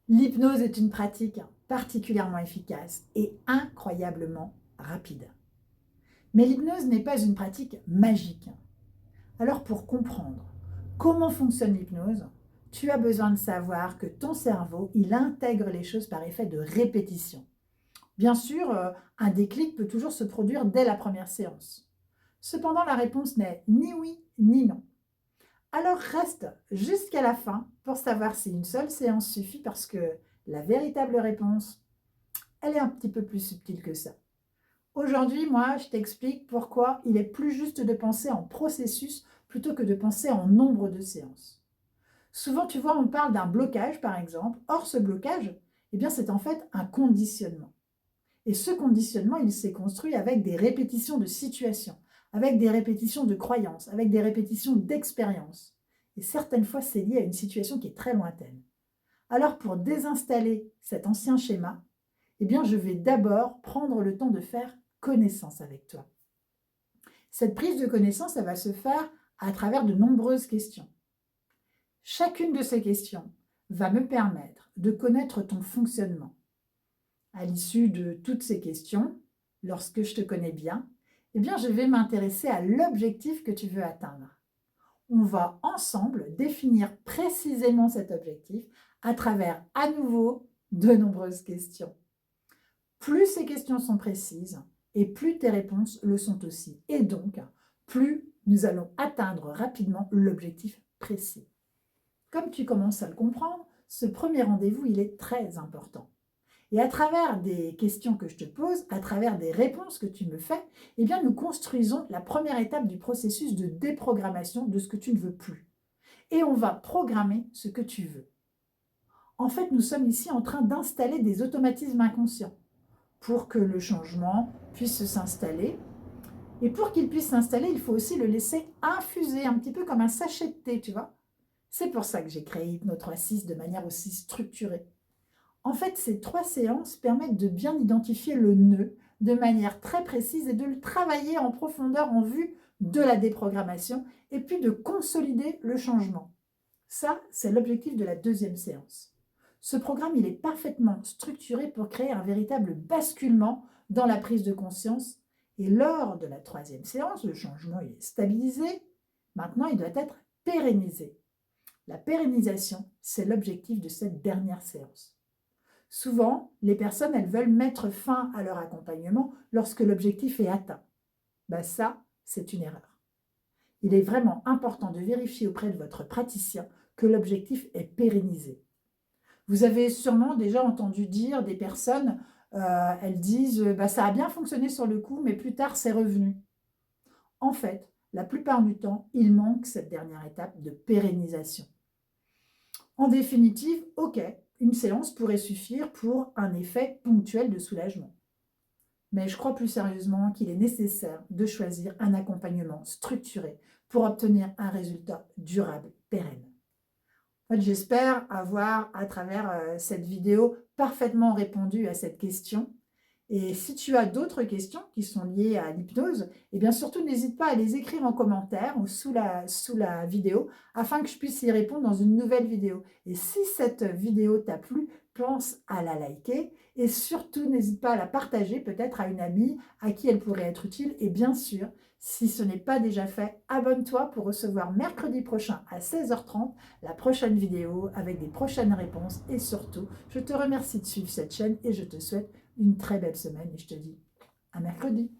L'hypnose est une pratique particulièrement efficace et incroyablement rapide. Mais l'hypnose n'est pas une pratique magique. Alors pour comprendre comment fonctionne l'hypnose, tu as besoin de savoir que ton cerveau, il intègre les choses par effet de répétition. Bien sûr, un déclic peut toujours se produire dès la première séance. Cependant, la réponse n'est ni oui ni non. Alors reste jusqu'à la fin pour savoir si une seule séance suffit parce que la véritable réponse, elle est un petit peu plus subtile que ça. Aujourd'hui, moi, je t'explique pourquoi il est plus juste de penser en processus plutôt que de penser en nombre de séances. Souvent, tu vois, on parle d'un blocage, par exemple. Or, ce blocage, eh bien, c'est en fait un conditionnement. Et ce conditionnement, il s'est construit avec des répétitions de situations, avec des répétitions de croyances, avec des répétitions d'expériences. Et certaines fois, c'est lié à une situation qui est très lointaine. Alors, pour désinstaller cet ancien schéma, eh bien, je vais d'abord prendre le temps de faire connaissance avec toi. Cette prise de connaissance, elle va se faire à travers de nombreuses questions. Chacune de ces questions va me permettre de connaître ton fonctionnement. À l'issue de toutes ces questions, lorsque je te connais bien, eh bien, je vais m'intéresser à l'objectif que tu veux atteindre. On va ensemble définir précisément cet objectif à travers, à nouveau, de nombreuses questions. Plus ces questions sont précises et plus tes réponses le sont aussi. Et donc, plus nous allons atteindre rapidement l'objectif précis. Comme tu commences à le comprendre, ce premier rendez-vous, il est très important. Et à travers des questions que je te pose, à travers des réponses que tu me fais, eh bien, nous construisons la première étape du processus de déprogrammation de ce que tu ne veux plus. Et on va programmer ce que tu veux. En fait, nous sommes ici en train d'installer des automatismes inconscients pour que le changement puisse s'installer. Et pour qu'il puisse s'installer, il faut aussi le laisser infuser, un petit peu comme un sachet de thé, tu vois. C'est pour ça que j'ai créé Hypno 3-6 de manière aussi structurée. En fait, ces 3 séances permettent de bien identifier le nœud de manière très précise et de le travailler en profondeur en vue de la déprogrammation et puis de consolider le changement. Ça, c'est l'objectif de la deuxième séance. Ce programme, il est parfaitement structuré pour créer un véritable basculement dans la prise de conscience. Et lors de la troisième séance, le changement il est stabilisé. Maintenant, il doit être pérennisé. La pérennisation, c'est l'objectif de cette dernière séance. Souvent, les personnes, elles veulent mettre fin à leur accompagnement lorsque l'objectif est atteint. Ben ça, c'est une erreur. Il est vraiment important de vérifier auprès de votre praticien que l'objectif est pérennisé. Vous avez sûrement déjà entendu dire des personnes, elles disent bah, ça a bien fonctionné sur le coup, mais plus tard c'est revenu. En fait, la plupart du temps, il manque cette dernière étape de pérennisation. En définitive, ok, une séance pourrait suffire pour un effet ponctuel de soulagement. Mais je crois plus sérieusement qu'il est nécessaire de choisir un accompagnement structuré pour obtenir un résultat durable, pérenne. En fait, j'espère avoir, à travers cette vidéo, parfaitement répondu à cette question. Et si tu as d'autres questions qui sont liées à l'hypnose, eh bien surtout n'hésite pas à les écrire en commentaire ou sous la vidéo afin que je puisse y répondre dans une nouvelle vidéo. Et si cette vidéo t'a plu, pense à la liker et surtout n'hésite pas à la partager peut-être à une amie à qui elle pourrait être utile. Et bien sûr, si ce n'est pas déjà fait, abonne-toi pour recevoir mercredi prochain à 16h30 la prochaine vidéo avec des prochaines réponses. Et surtout, je te remercie de suivre cette chaîne et je te souhaite une très belle semaine et je te dis à mercredi.